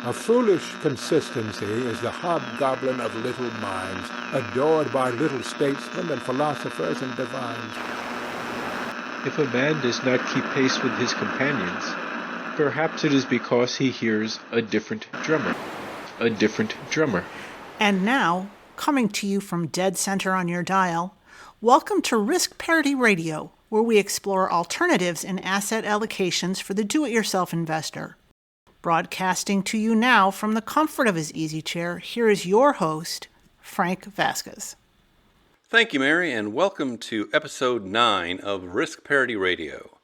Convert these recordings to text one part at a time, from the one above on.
A foolish consistency is the hobgoblin of little minds, adored by little statesmen and philosophers and divines. If a man does not keep pace with his companions, perhaps it is because he hears a different drummer. A different drummer. And now, coming to you from dead center on your dial, welcome to Risk Parity Radio, where we explore alternatives in asset allocations for the do-it-yourself investor. Broadcasting to you now from the comfort of his easy chair, here is your host, Frank Vasquez. Thank you, Mary, and welcome to episode 9 of Risk Parity Radio.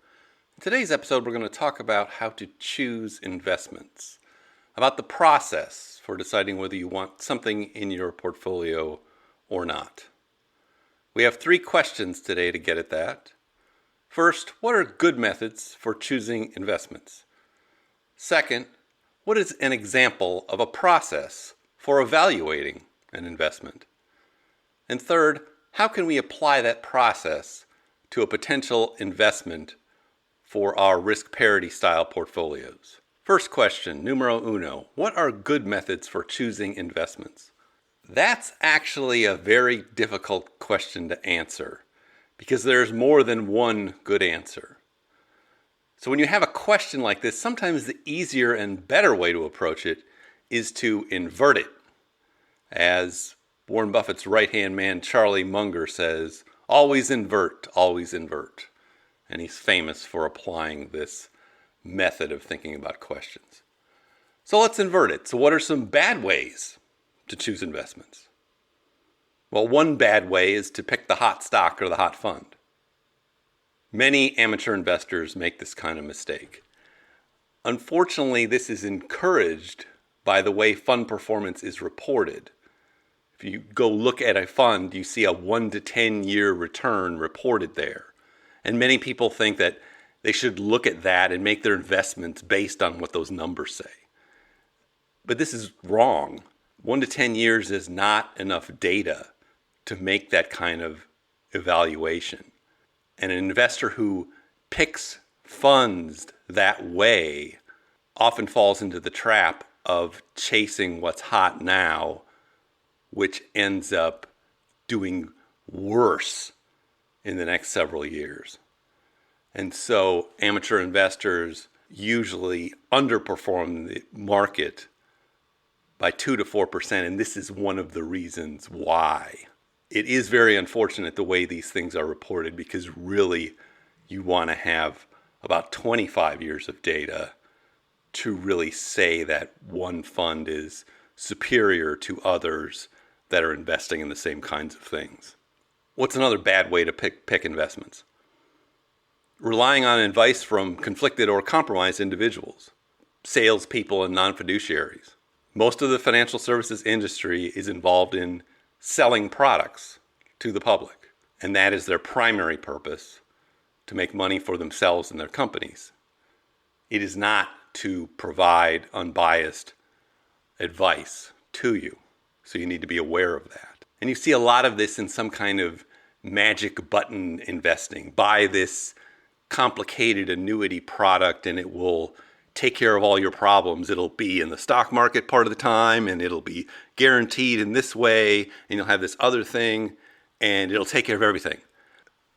In today's episode, we're going to talk about how to choose investments, about the process for deciding whether you want something in your portfolio or not. We have 3 questions today to get at that. First, what are good methods for choosing investments? Second, what is an example of a process for evaluating an investment? And third, how can we apply that process to a potential investment for our risk parity style portfolios? First question, numero uno, what are good methods for choosing investments? That's actually a very difficult question to answer because there's more than one good answer. So when you have a question like this, sometimes the easier and better way to approach it is to invert it. As Warren Buffett's right-hand man, Charlie Munger, says, always invert, always invert. And he's famous for applying this method of thinking about questions. So let's invert it. So what are some bad ways to choose investments? Well, one bad way is to pick the hot stock or the hot fund. Many amateur investors make this kind of mistake. Unfortunately, this is encouraged by the way fund performance is reported. If you go look at a fund, you see a 1 to 10 year return reported there. And many people think that they should look at that and make their investments based on what those numbers say. But this is wrong. 1 to 10 years is not enough data to make that kind of evaluation. And an investor who picks funds that way often falls into the trap of chasing what's hot now, which ends up doing worse in the next several years. And so amateur investors usually underperform the market by 2 to 4%, and this is one of the reasons why. It is very unfortunate the way these things are reported because really you want to have about 25 years of data to really say that one fund is superior to others that are investing in the same kinds of things. What's another bad way to pick investments? Relying on advice from conflicted or compromised individuals, salespeople and non-fiduciaries. Most of the financial services industry is involved in selling products to the public, and that is their primary purpose, to make money for themselves and their companies. It is not to provide unbiased advice to you, so you need to be aware of that. And you see a lot of this in some kind of magic button investing. Buy this complicated annuity product and it will take care of all your problems. It'll be in the stock market part of the time, and it'll be guaranteed in this way, and you'll have this other thing, and it'll take care of everything.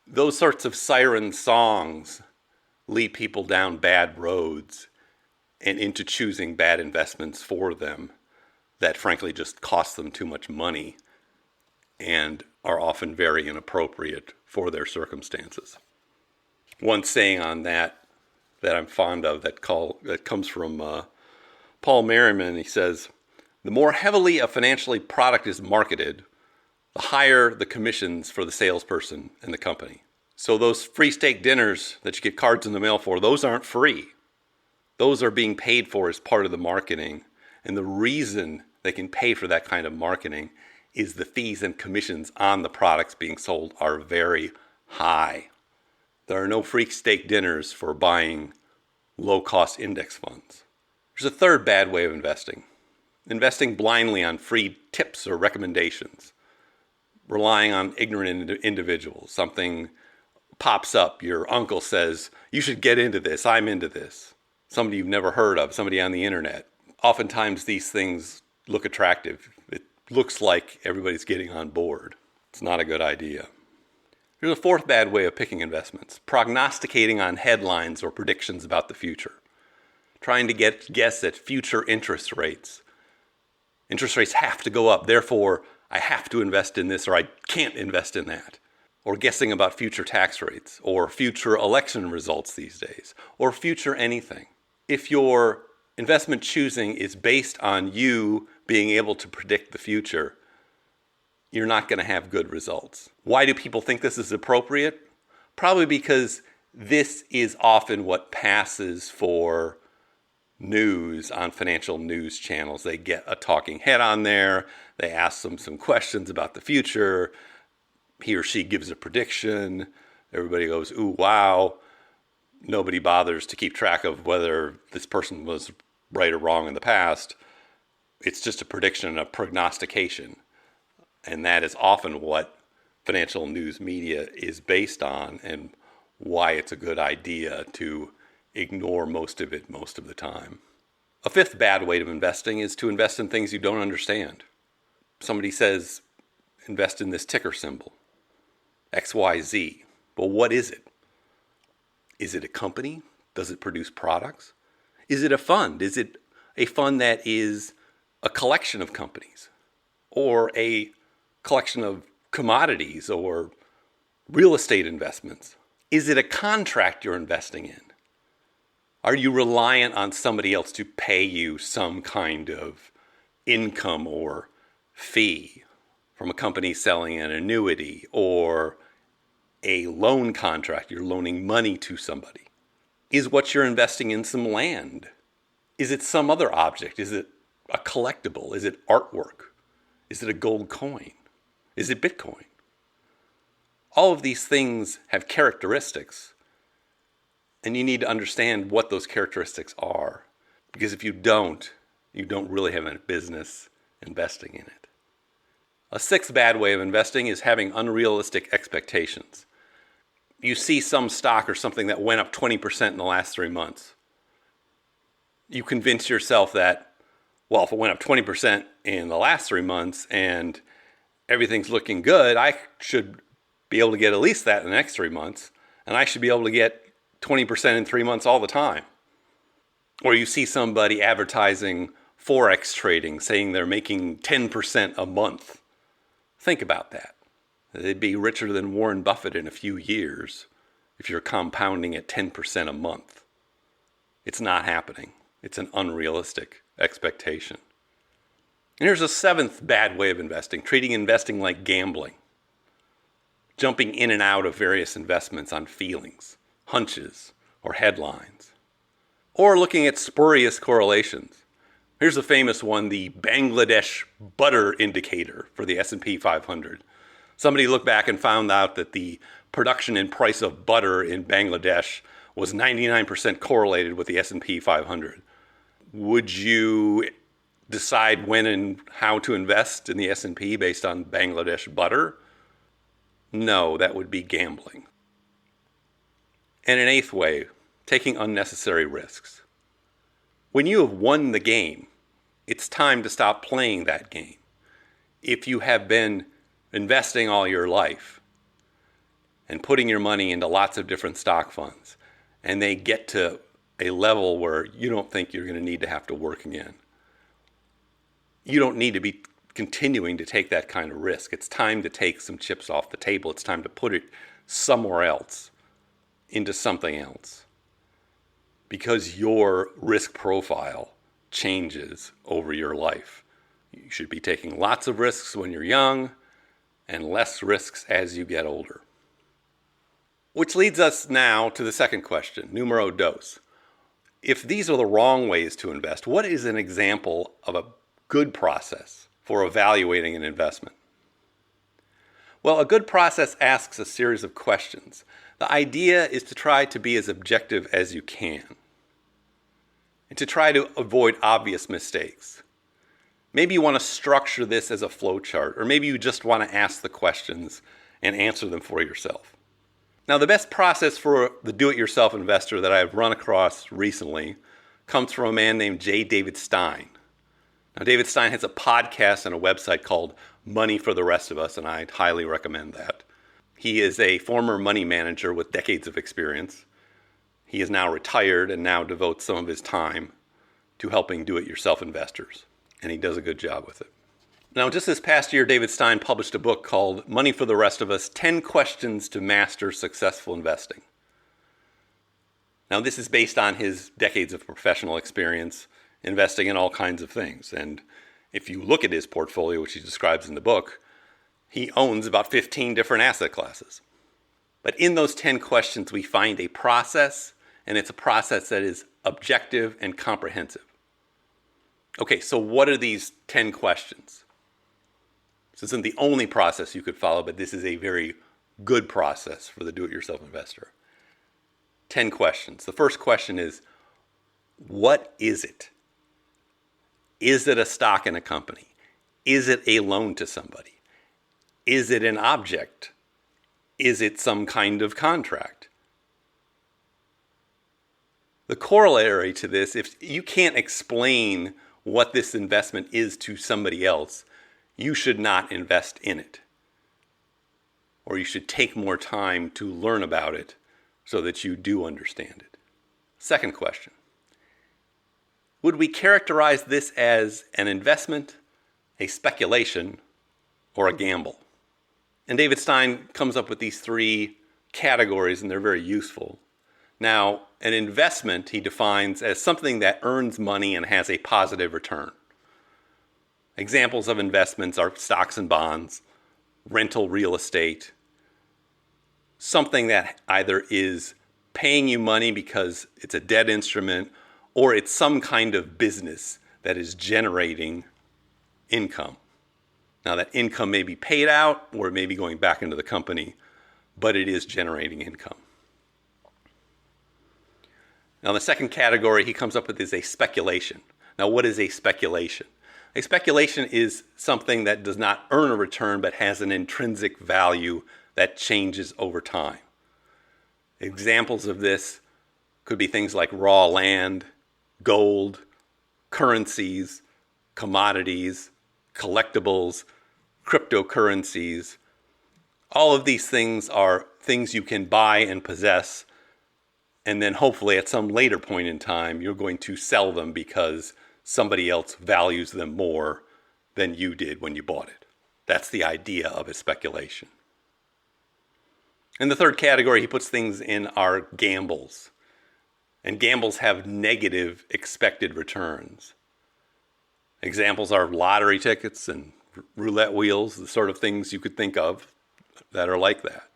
Those sorts of siren songs lead people down bad roads and into choosing bad investments for them that frankly just cost them too much money and are often very inappropriate for their circumstances. One saying on that I'm fond of that comes from Paul Merriman. He says, the more heavily a financial product is marketed, the higher the commissions for the salesperson and the company. So those free steak dinners that you get cards in the mail for, those aren't free. Those are being paid for as part of the marketing. And the reason they can pay for that kind of marketing is the fees and commissions on the products being sold are very high. There are no free steak dinners for buying low-cost index funds. There's a third bad way of investing. Investing blindly on free tips or recommendations. Relying on ignorant individuals. Something pops up. Your uncle says, you should get into this. I'm into this. Somebody you've never heard of. Somebody on the internet oftentimes these things look attractive. It looks like everybody's getting on board. It's not a good idea. Here's a fourth bad way of picking investments: prognosticating on headlines or predictions about the future. Trying to guess at future interest rates. Interest rates have to go up, therefore I have to invest in this or I can't invest in that. Or guessing about future tax rates or future election results these days or future anything. If your investment choosing is based on you being able to predict the future, you're not going to have good results. Why do people think this is appropriate? Probably because this is often what passes for news on financial news channels. They get a talking head on there. They ask them some questions about the future. He or she gives a prediction. Everybody goes, ooh, wow. Nobody bothers to keep track of whether this person was right or wrong in the past. It's just a prediction, a prognostication. And that is often what financial news media is based on and why it's a good idea to ignore most of it most of the time. A fifth bad way of investing is to invest in things you don't understand. Somebody says, invest in this ticker symbol, XYZ. Well, what is it? Is it a company? Does it produce products? Is it a fund? Is it a fund that is a collection of companies or a collection of commodities or real estate investments? Is it a contract you're investing in? Are you reliant on somebody else to pay you some kind of income or fee from a company selling an annuity or a loan contract? You're loaning money to somebody. Is what you're investing in some land? Is it some other object? Is it a collectible? Is it artwork? Is it a gold coin? Is it Bitcoin? All of these things have characteristics, and you need to understand what those characteristics are. Because if you don't really have a business investing in it. A sixth bad way of investing is having unrealistic expectations. You see some stock or something that went up 20% in the last 3 months. You convince yourself that, well, if it went up 20% in the last 3 months and everything's looking good, I should be able to get at least that in the next 3 months. And I should be able to get 20% in 3 months all the time. Or you see somebody advertising Forex trading, saying they're making 10% a month. Think about that. They'd be richer than Warren Buffett in a few years if you're compounding at 10% a month. It's not happening. It's an unrealistic expectation. And here's a seventh bad way of investing: treating investing like gambling. Jumping in and out of various investments on feelings, hunches, or headlines. Or looking at spurious correlations. Here's a famous one, the Bangladesh butter indicator for the S&P 500. Somebody looked back and found out that the production and price of butter in Bangladesh was 99% correlated with the S&P 500. Would you decide when and how to invest in the S&P based on Bangladesh butter? No, that would be gambling. And an eighth way, taking unnecessary risks. When you have won the game, it's time to stop playing that game. If you have been investing all your life and putting your money into lots of different stock funds, and they get to a level where you don't think you're going to need to have to work again, you don't need to be continuing to take that kind of risk. It's time to take some chips off the table. It's time to put it somewhere else, into something else, because your risk profile changes over your life. You should be taking lots of risks when you're young and less risks as you get older. Which leads us now to the second question, numero dos. If these are the wrong ways to invest, what is an example of a good process for evaluating an investment? Well, a good process asks a series of questions. The idea is to try to be as objective as you can and to try to avoid obvious mistakes. Maybe you want to structure this as a flowchart, or maybe you just want to ask the questions and answer them for yourself. Now, the best process for the do-it-yourself investor that I've run across recently comes from a man named David Stein. Now, David Stein has a podcast and a website called Money for the Rest of Us, and I'd highly recommend that. He is a former money manager with decades of experience. He is now retired and now devotes some of his time to helping do-it-yourself investors, and he does a good job with it. Now, just this past year, David Stein published a book called Money for the Rest of Us, 10 Questions to Master Successful Investing. Now, this is based on his decades of professional experience investing in all kinds of things. And if you look at his portfolio, which he describes in the book, he owns about 15 different asset classes. But in those 10 questions, we find a process, and it's a process that is objective and comprehensive. Okay, so what are these 10 questions? This isn't the only process you could follow, but this is a very good process for the do-it-yourself investor. 10 questions. The first question is, what is it? Is it a stock in a company? Is it a loan to somebody? Is it an object? Is it some kind of contract? The corollary to this, if you can't explain what this investment is to somebody else, you should not invest in it. Or you should take more time to learn about it so that you do understand it. Second question. Would we characterize this as an investment, a speculation, or a gamble? And David Stein comes up with these three categories, and they're very useful. Now, an investment he defines as something that earns money and has a positive return. Examples of investments are stocks and bonds, rental real estate, something that either is paying you money because it's a debt instrument or it's some kind of business that is generating income. Now, that income may be paid out or it may be going back into the company, but it is generating income. Now, the second category he comes up with is a speculation. Now, what is a speculation? A speculation is something that does not earn a return but has an intrinsic value that changes over time. Examples of this could be things like raw land, gold, currencies, commodities, collectibles, cryptocurrencies. All of these things are things you can buy and possess, and then hopefully at some later point in time, you're going to sell them because somebody else values them more than you did when you bought it. That's the idea of a speculation. In the third category, he puts things in are gambles. And gambles have negative expected returns. Examples are lottery tickets and roulette wheels, the sort of things you could think of that are like that.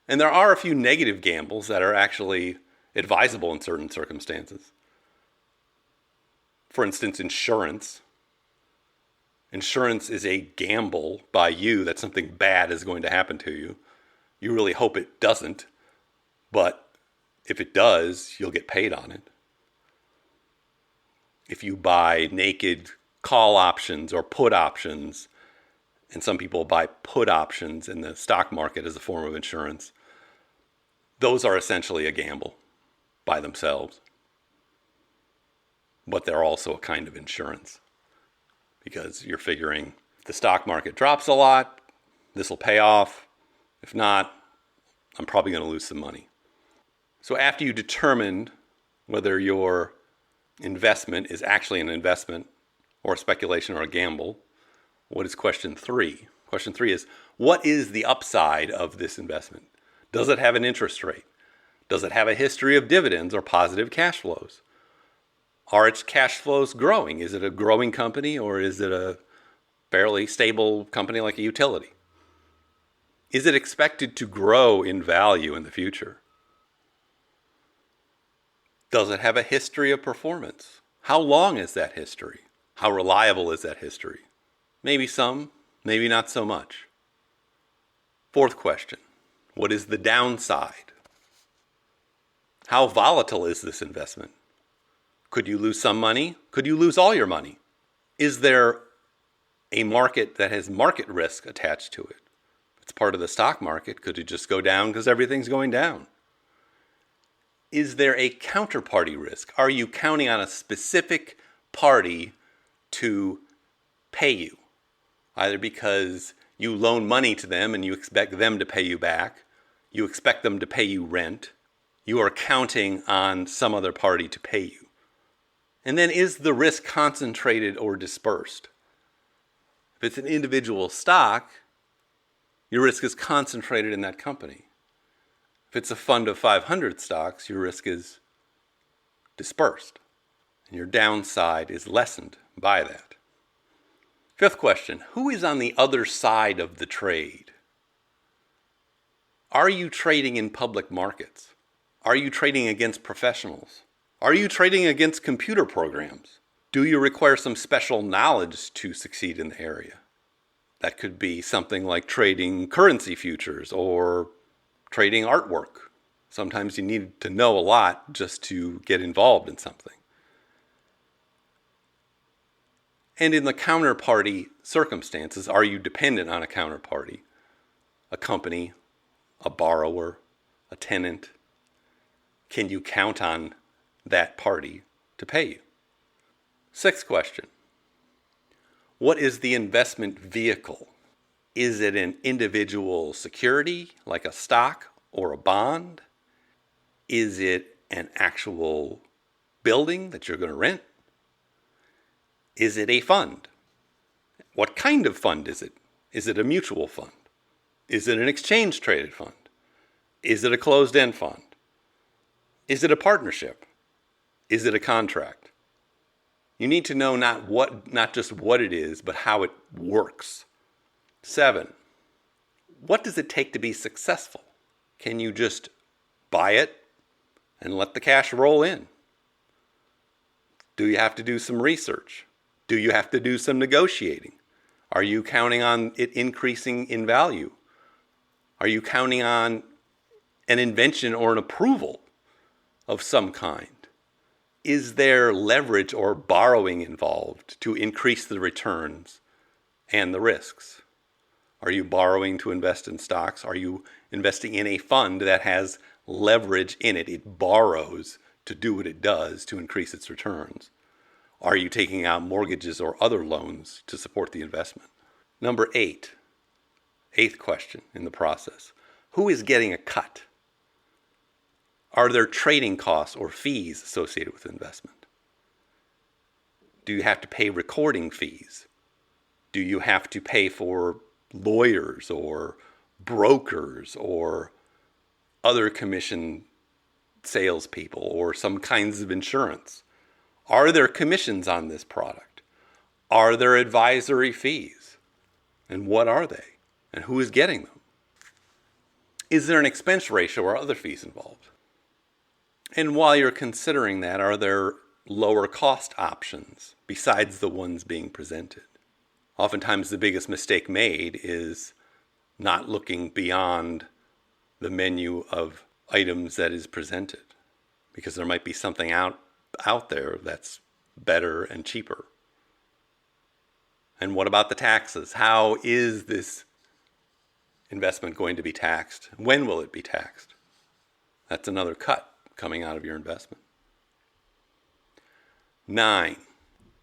And there are a few negative gambles that are actually advisable in certain circumstances. For instance, insurance. Insurance is a gamble by you that something bad is going to happen to you. You really hope it doesn't, but if it does, you'll get paid on it. If you buy naked call options or put options, and some people buy put options in the stock market as a form of insurance, those are essentially a gamble by themselves. But they're also a kind of insurance because you're figuring if the stock market drops a lot, this will pay off. If not, I'm probably going to lose some money. So after you determine whether your investment is actually an investment or a speculation or a gamble, what is question 3? Question 3 is, what is the upside of this investment? Does it have an interest rate? Does it have a history of dividends or positive cash flows? Are its cash flows growing? Is it a growing company or is it a fairly stable company like a utility? Is it expected to grow in value in the future? Does it have a history of performance? How long is that history? How reliable is that history? Maybe some, maybe not so much. Fourth question, what is the downside? How volatile is this investment? Could you lose some money? Could you lose all your money? Is there a market that has market risk attached to it? If it's part of the stock market, could it just go down because everything's going down? Is there a counterparty risk? Are you counting on a specific party to pay you? Either because you loan money to them and you expect them to pay you back, you expect them to pay you rent, you are counting on some other party to pay you. And then is the risk concentrated or dispersed? If it's an individual stock, your risk is concentrated in that company. If it's a fund of 500 stocks, your risk is dispersed, and your downside is lessened by that. Fifth question, who is on the other side of the trade? Are you trading in public markets? Are you trading against professionals? Are you trading against computer programs? Do you require some special knowledge to succeed in the area? That could be something like trading currency futures or trading artwork. Sometimes you need to know a lot just to get involved in something. And in the counterparty circumstances, are you dependent on a counterparty? A company, a borrower, a tenant? Can you count on that party to pay you? Sixth question. What is the investment vehicle? Is it an individual security like a stock or a bond? Is it an actual building that you're going to rent? Is it a fund? What kind of fund is it? Is it a mutual fund? Is it an exchange-traded fund? Is it a closed-end fund? Is it a partnership? Is it a contract? You need to know not just what it is, but how it works. 7, what does it take to be successful? Can you just buy it and let the cash roll in? Do you have to do some research? Do you have to do some negotiating? Are you counting on it increasing in value? Are you counting on an invention or an approval of some kind? Is there leverage or borrowing involved to increase the returns and the risks? Are you borrowing to invest in stocks? Are you investing in a fund that has leverage in it? It borrows to do what it does to increase its returns. Are you taking out mortgages or other loans to support the investment? Number 8, eighth question in the process. Who is getting a cut? Are there trading costs or fees associated with investment? Do you have to pay recording fees? Do you have to pay for lawyers or brokers or other commission salespeople or some kinds of insurance? Are there commissions on this product? Are there advisory fees? And what are they? And who is getting them? Is there an expense ratio or other fees involved? And while you're considering that, are there lower cost options besides the ones being presented? Oftentimes the biggest mistake made is not looking beyond the menu of items that is presented, because there might be something out there that's better and cheaper. And what about the taxes? How is this investment going to be taxed? When will it be taxed? That's another cut coming out of your investment. 9.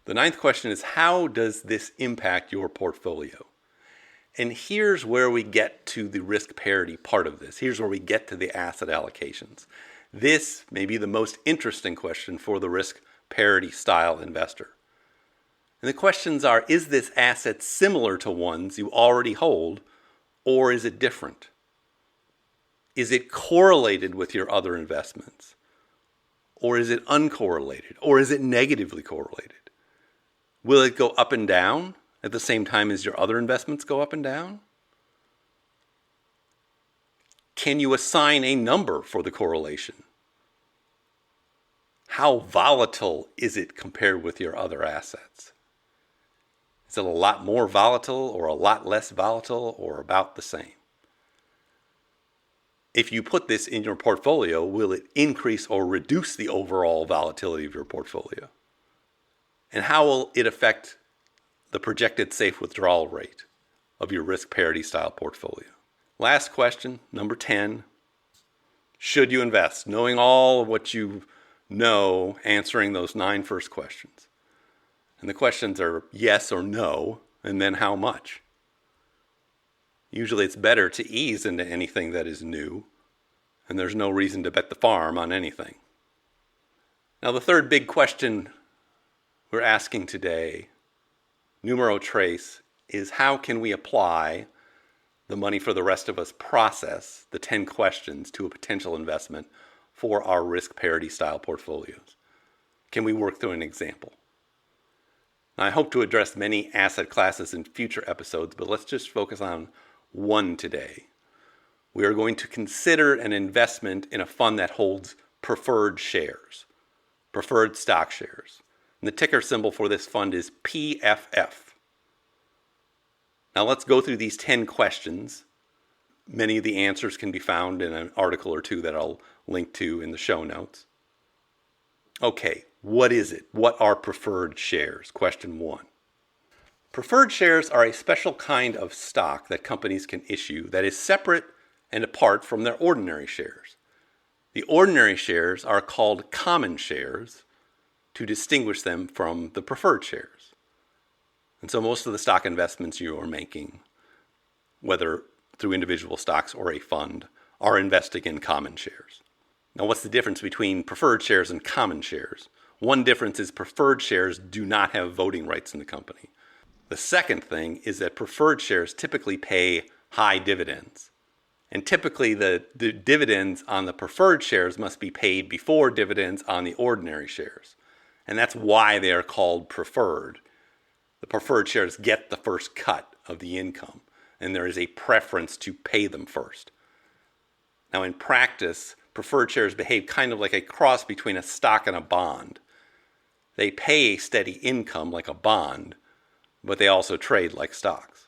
The 9th question is, how does this impact your portfolio? And here's where we get to the risk parity part of this. Here's where we get to the asset allocations. This may be the most interesting question for the risk parity style investor. And the questions are, is this asset similar to ones you already hold, or is it different? Is it correlated with your other investments? Or is it uncorrelated? Or is it negatively correlated? Will it go up and down at the same time as your other investments go up and down? Can you assign a number for the correlation? How volatile is it compared with your other assets? Is it a lot more volatile or a lot less volatile or about the same? If you put this in your portfolio, will it increase or reduce the overall volatility of your portfolio? And how will it affect the projected safe withdrawal rate of your risk parity style portfolio? Last question, number 10. Should you invest? Knowing all of what you know, answering those 9 first questions. And the questions are yes or no, and then how much. Usually it's better to ease into anything that is new, and there's no reason to bet the farm on anything. Now the third big question we're asking today, numero tres, is how can we apply the money for the rest of us process, the 10 questions, to a potential investment for our risk parity style portfolios? Can we work through an example? Now, I hope to address many asset classes in future episodes, but let's just focus on one today. We are going to consider an investment in a fund that holds preferred shares, preferred stock shares. And the ticker symbol for this fund is PFF. Now let's go through these 10 questions. Many of the answers can be found in an article or two that I'll link to in the show notes. Okay, what is it? What are preferred shares? Question 1. Preferred shares are a special kind of stock that companies can issue that is separate and apart from their ordinary shares. The ordinary shares are called common shares to distinguish them from the preferred shares. And so most of the stock investments you are making, whether through individual stocks or a fund, are investing in common shares. Now, what's the difference between preferred shares and common shares? One difference is preferred shares do not have voting rights in the company. The second thing is that preferred shares typically pay high dividends. And typically the dividends on the preferred shares must be paid before dividends on the ordinary shares. And that's why they are called preferred. The preferred shares get the first cut of the income, and there is a preference to pay them first. Now, in practice, preferred shares behave kind of like a cross between a stock and a bond. They pay a steady income like a bond, but they also trade like stocks.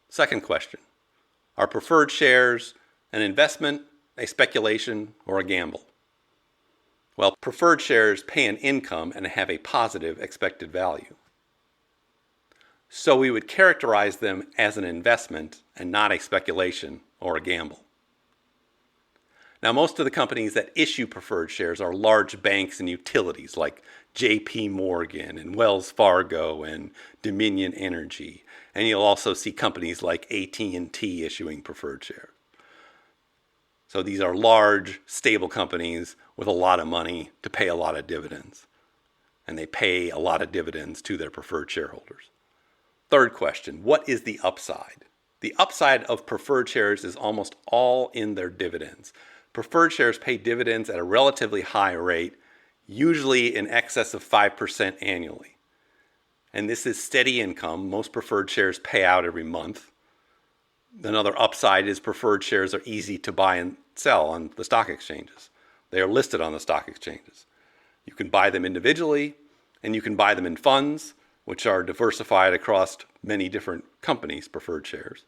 Second question. Are preferred shares an investment, a speculation, or a gamble? Well, preferred shares pay an income and have a positive expected value. So we would characterize them as an investment and not a speculation or a gamble. Now, most of the companies that issue preferred shares are large banks and utilities like J.P. Morgan and Wells Fargo and Dominion Energy. And you'll also see companies like AT&T issuing preferred shares. So these are large, stable companies with a lot of money to pay a lot of dividends. And they pay a lot of dividends to their preferred shareholders. Third question, what is the upside? The upside of preferred shares is almost all in their dividends. Preferred shares pay dividends at a relatively high rate, usually in excess of 5% annually. And this is steady income. Most preferred shares pay out every month. Another upside is preferred shares are easy to buy and sell on the stock exchanges. They are listed on the stock exchanges. You can buy them individually, and you can buy them in funds, which are diversified across many different companies' preferred shares.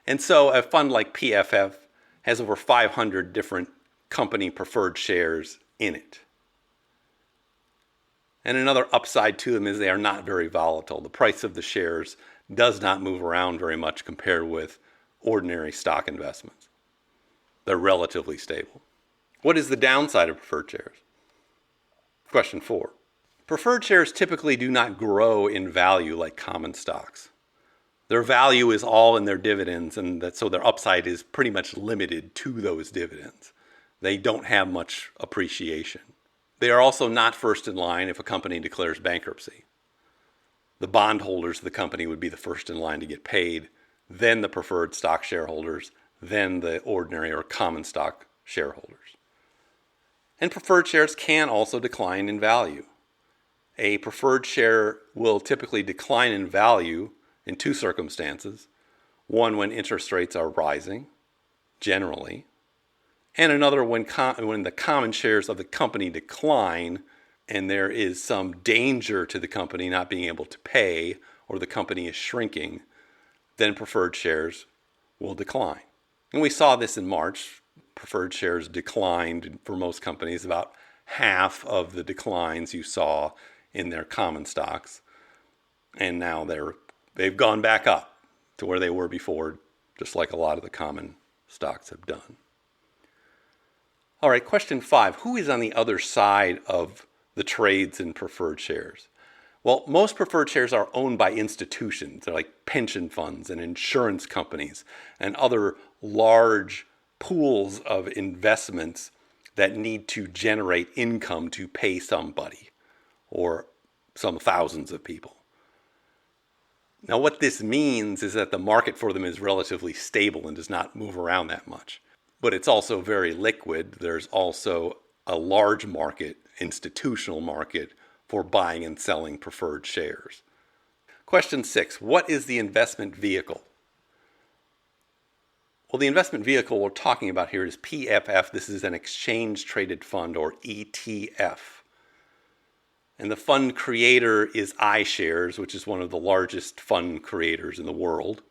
And so a fund like PFF has over 500 different company preferred shares in it. And another upside to them is they are not very volatile. The price of the shares does not move around very much compared with ordinary stock investments. They're relatively stable. What is the downside of preferred shares? Question 4. Preferred shares typically do not grow in value like common stocks. Their value is all in their dividends, and so their upside is pretty much limited to those dividends. They don't have much appreciation. They are also not first in line if a company declares bankruptcy. The bondholders of the company would be the first in line to get paid, then the preferred stock shareholders, then the ordinary or common stock shareholders. And preferred shares can also decline in value. A preferred share will typically decline in value in 2 circumstances. One, when interest rates are rising, generally, and another when the common shares of the company decline and there is some danger to the company not being able to pay or the company is shrinking, then preferred shares will decline. And we saw this in March. Preferred shares declined for most companies, about half of the declines you saw in their common stocks. And now they've gone back up to where they were before, just like a lot of the common stocks have done. All right, question 5. Who is on the other side of the trades in preferred shares? Well, most preferred shares are owned by institutions. They're like pension funds and insurance companies and other large pools of investments that need to generate income to pay somebody or some thousands of people. Now, what this means is that the market for them is relatively stable and does not move around that much. But it's also very liquid. There's also a large market, institutional market, for buying and selling preferred shares. Question 6. What is the investment vehicle? Well, the investment vehicle we're talking about here is PFF. This is an exchange-traded fund, or ETF. And the fund creator is iShares, which is one of the largest fund creators in the world.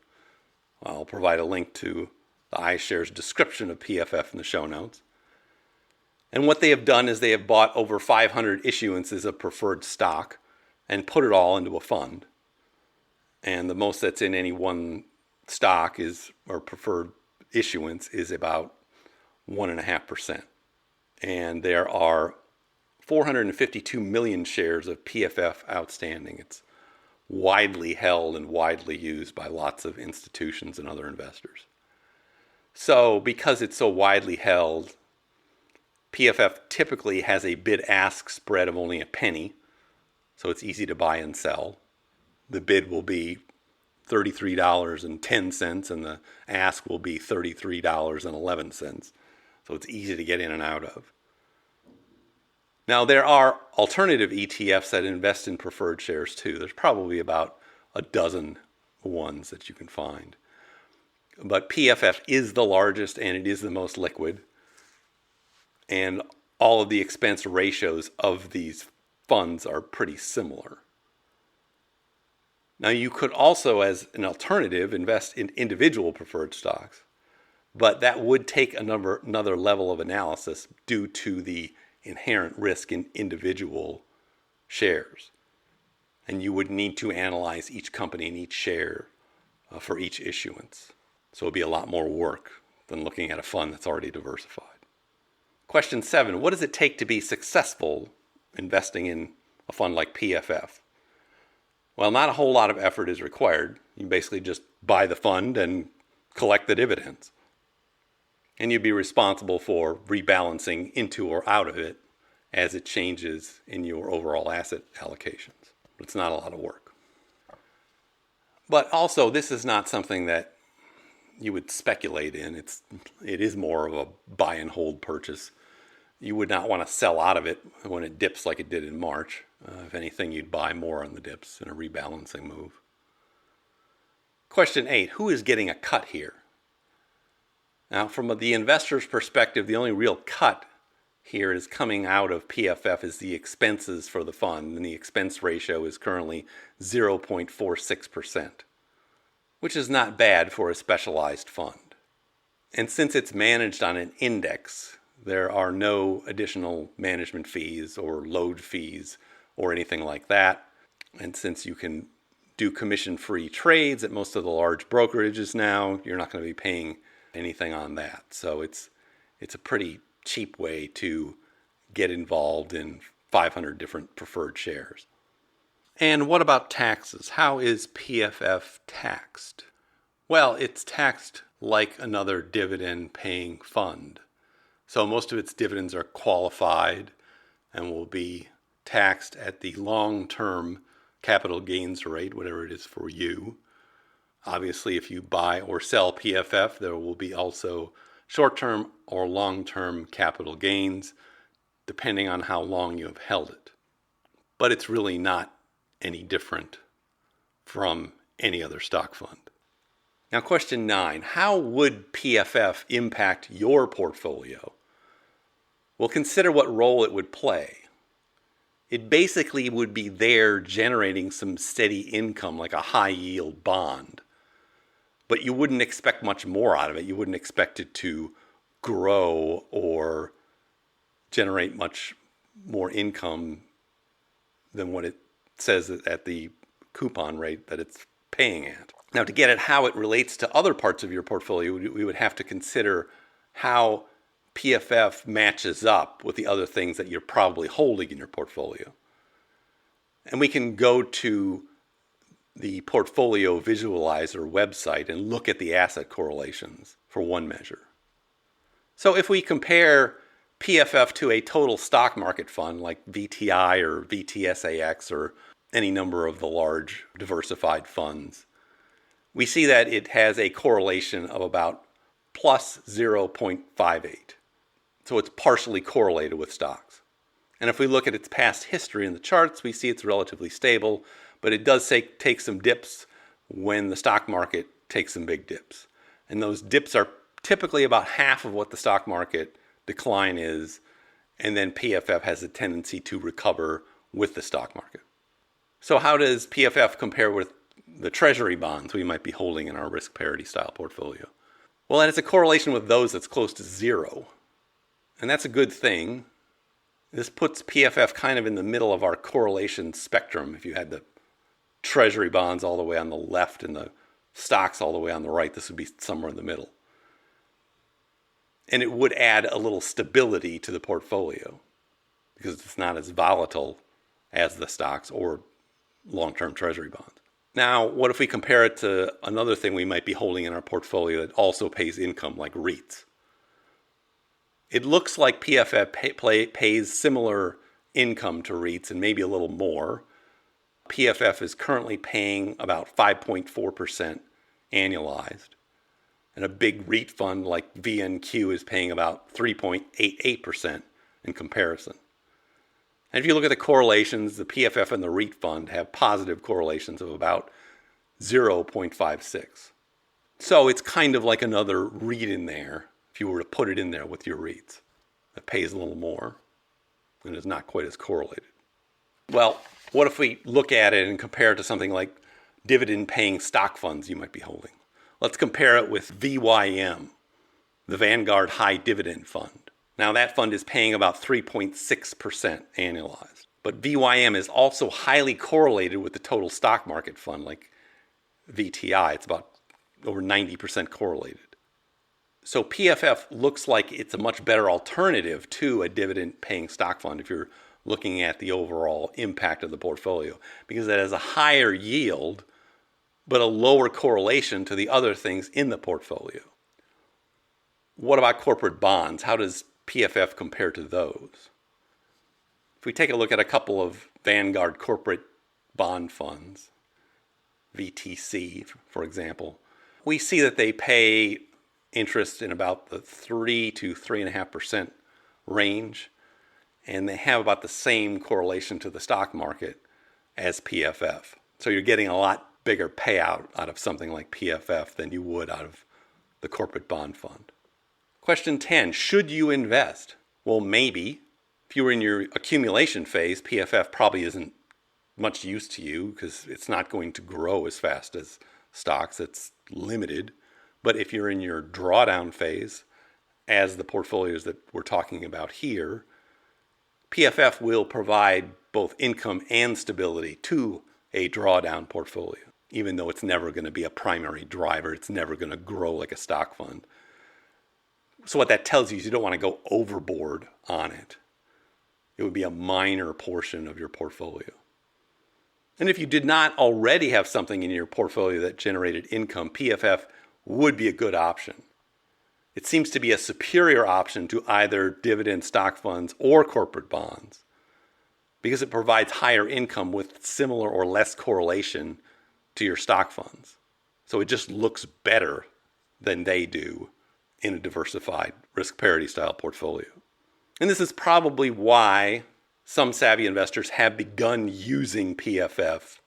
I'll provide a link to the iShares description of PFF in the show notes. And what they have done is they have bought over 500 issuances of preferred stock and put it all into a fund. And the most that's in any one stock is, or preferred issuance, is about 1.5%. And there are 452 million shares of PFF outstanding. It's widely held and widely used by lots of institutions and other investors. So because it's so widely held, PFF typically has a bid-ask spread of only a penny, so it's easy to buy and sell. The bid will be $33.10, and the ask will be $33.11, so it's easy to get in and out of. Now, there are alternative ETFs that invest in preferred shares too. There's probably about a dozen ones that you can find. But PFF is the largest, and it is the most liquid. And all of the expense ratios of these funds are pretty similar. Now, you could also, as an alternative, invest in individual preferred stocks, but that would take another level of analysis due to the inherent risk in individual shares. And you would need to analyze each company and each share for each issuance. So it would be a lot more work than looking at a fund that's already diversified. Question 7, what does it take to be successful investing in a fund like PFF? Well, not a whole lot of effort is required. You basically just buy the fund and collect the dividends. And you'd be responsible for rebalancing into or out of it as it changes in your overall asset allocations. It's not a lot of work. But also, this is not something that you would speculate in. It is more of a buy and hold purchase. You would not want to sell out of it when it dips like it did in March. If anything, you'd buy more on the dips in a rebalancing move. Question 8, who is getting a cut here? Now, from the investor's perspective, the only real cut here is coming out of PFF is the expenses for the fund, and the expense ratio is currently 0.46%. Which is not bad for a specialized fund. And since it's managed on an index, there are no additional management fees or load fees or anything like that. And since you can do commission-free trades at most of the large brokerages now, you're not going to be paying anything on that. So it's a pretty cheap way to get involved in 500 different preferred shares. And what about taxes? How is PFF taxed? Well, it's taxed like another dividend-paying fund. So most of its dividends are qualified and will be taxed at the long-term capital gains rate, whatever it is for you. Obviously, if you buy or sell PFF, there will be also short-term or long-term capital gains, depending on how long you have held it. But it's really not any different from any other stock fund. Now, question 9, how would PFF impact your portfolio? Well, consider what role it would play. It basically would be there generating some steady income like a high-yield bond. But you wouldn't expect much more out of it. You wouldn't expect it to grow or generate much more income than what it says at the coupon rate that it's paying at. Now, to get at how it relates to other parts of your portfolio, we would have to consider how PFF matches up with the other things that you're probably holding in your portfolio. And we can go to the portfolio visualizer website and look at the asset correlations for one measure. So if we compare PFF to a total stock market fund like VTI or VTSAX or any number of the large diversified funds, we see that it has a correlation of about plus 0.58. So it's partially correlated with stocks. And if we look at its past history in the charts, we see it's relatively stable, but it does take some dips when the stock market takes some big dips. And those dips are typically about half of what the stock market decline is, and then PFF has a tendency to recover with the stock market. So how does PFF compare with the treasury bonds we might be holding in our risk parity style portfolio? Well, and it's a correlation with those that's close to zero. And that's a good thing. This puts PFF kind of in the middle of our correlation spectrum. If you had the treasury bonds all the way on the left and the stocks all the way on the right, this would be somewhere in the middle. And it would add a little stability to the portfolio because it's not as volatile as the stocks or long-term treasury bonds. Now, what if we compare it to another thing we might be holding in our portfolio that also pays income, like REITs? It looks like PFF pays similar income to REITs and maybe a little more. PFF is currently paying about 5.4% annualized. And a big REIT fund like VNQ is paying about 3.88% in comparison. And if you look at the correlations, the PFF and the REIT fund have positive correlations of about 0.56. So it's kind of like another REIT in there, if you were to put it in there with your REITs. That pays a little more and is not quite as correlated. Well, what if we look at it and compare it to something like dividend-paying stock funds you might be holding? Let's compare it with VYM, the Vanguard High Dividend Fund. Now that fund is paying about 3.6% annualized. But VYM is also highly correlated with the total stock market fund like VTI. It's about over 90% correlated. So PFF looks like it's a much better alternative to a dividend-paying stock fund if you're looking at the overall impact of the portfolio, because it has a higher yield but a lower correlation to the other things in the portfolio. What about corporate bonds? How does PFF compare to those? If we take a look at a couple of Vanguard corporate bond funds, VTC, for example, we see that they pay interest in about the 3 to 3.5% range, and they have about the same correlation to the stock market as PFF. So you're getting a lot bigger payout out of something like PFF than you would out of the corporate bond fund. Question 10, should you invest? Well, maybe. If you were in your accumulation phase, PFF probably isn't much use to you because it's not going to grow as fast as stocks. It's limited. But if you're in your drawdown phase, as the portfolios that we're talking about here, PFF will provide both income and stability to a drawdown portfolio. Even though it's never going to be a primary driver, it's never going to grow like a stock fund. So what that tells you is you don't want to go overboard on it. It would be a minor portion of your portfolio. And if you did not already have something in your portfolio that generated income, PFF would be a good option. It seems to be a superior option to either dividend stock funds or corporate bonds because it provides higher income with similar or less correlation to your stock funds. So it just looks better than they do in a diversified risk parity style portfolio. And this is probably why some savvy investors have begun using PFF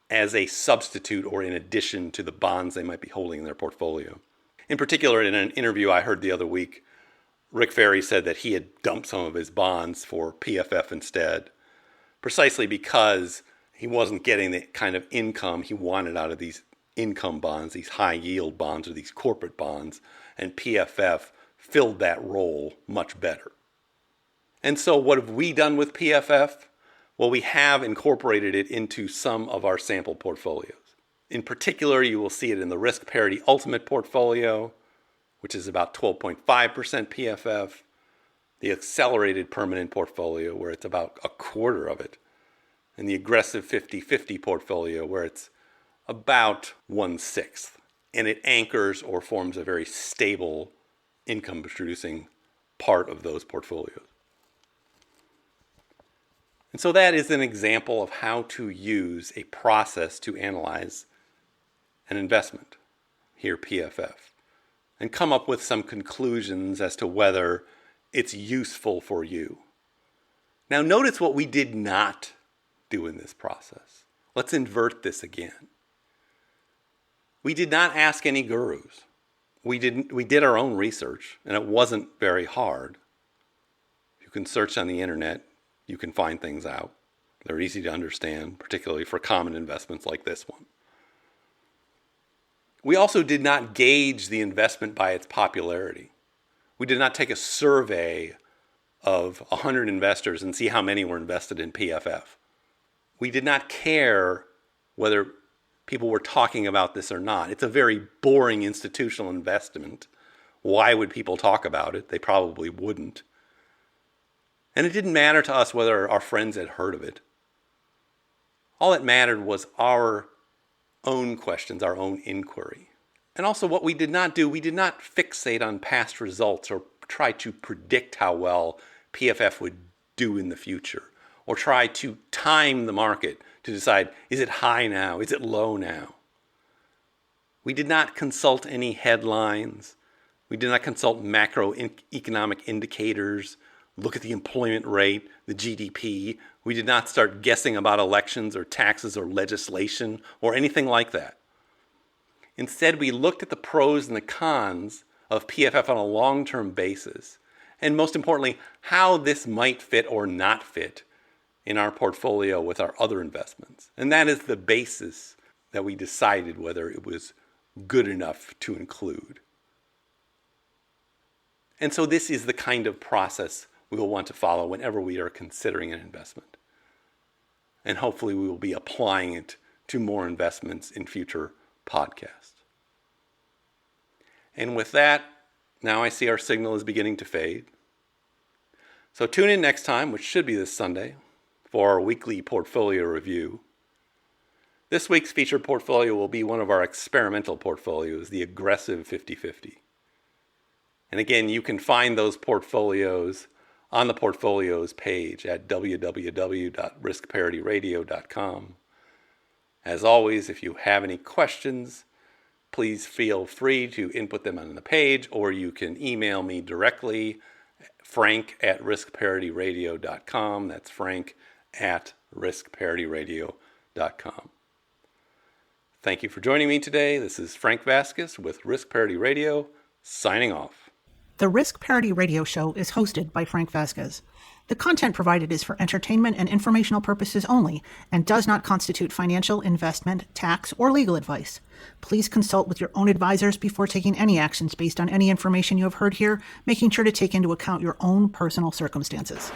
as a substitute or in addition to the bonds they might be holding in their portfolio. In particular, in an interview I heard the other week, Rick Ferry said that he had dumped some of his bonds for PFF instead, precisely because he wasn't getting the kind of income he wanted out of these income bonds, these high yield bonds or these corporate bonds, and PFF filled that role much better. And so what have we done with PFF? Well, we have incorporated it into some of our sample portfolios. In particular, you will see it in the Risk Parity Ultimate portfolio, which is about 12.5% PFF, the accelerated permanent portfolio, where it's about a quarter of it, and the aggressive 50-50 portfolio, where it's about 1/6. And it anchors or forms a very stable income-producing part of those portfolios. And so that is an example of how to use a process to analyze an investment, here PFF, and come up with some conclusions as to whether it's useful for you. Now notice what we did not do in this process. Let's invert this again. We did not ask any gurus. We did our own research, and it wasn't very hard. You can search on the internet. You can find things out. They're easy to understand, particularly for common investments like this one. We also did not gauge the investment by its popularity. We did not take a survey of 100 investors and see how many were invested in PFF. We did not care whether people were talking about this or not. It's a very boring institutional investment. Why would people talk about it? They probably wouldn't. And it didn't matter to us whether our friends had heard of it. All that mattered was our own questions, our own inquiry. And also what we did not do, we did not fixate on past results or try to predict how well PFF would do in the future, or try to time the market to decide, is it high now? Is it low now? We did not consult any headlines. We did not consult macroeconomic indicators, look at the employment rate, the GDP. We did not start guessing about elections or taxes or legislation or anything like that. Instead, we looked at the pros and the cons of PFF on a long-term basis, and most importantly, how this might fit or not fit in our portfolio with our other investments. And that is the basis that we decided whether it was good enough to include. And so this is the kind of process we will want to follow whenever we are considering an investment. And hopefully we will be applying it to more investments in future podcasts. And with that, now I see our signal is beginning to fade. So tune in next time, which should be this Sunday, for our weekly portfolio review. This week's featured portfolio will be one of our experimental portfolios, the aggressive 50-50. And again, you can find those portfolios on the portfolios page at www.riskparityradio.com. As always, if you have any questions, please feel free to input them on the page, or you can email me directly, frank@riskparityradio.com. That's frank@riskparityradio.com. Thank you for joining me today. This is Frank Vasquez with Risk Parity Radio, signing off. The Risk Parity Radio Show is hosted by Frank Vasquez. The content provided is for entertainment and informational purposes only and does not constitute financial, investment, tax, or legal advice. Please consult with your own advisors before taking any actions based on any information you have heard here, making sure to take into account your own personal circumstances.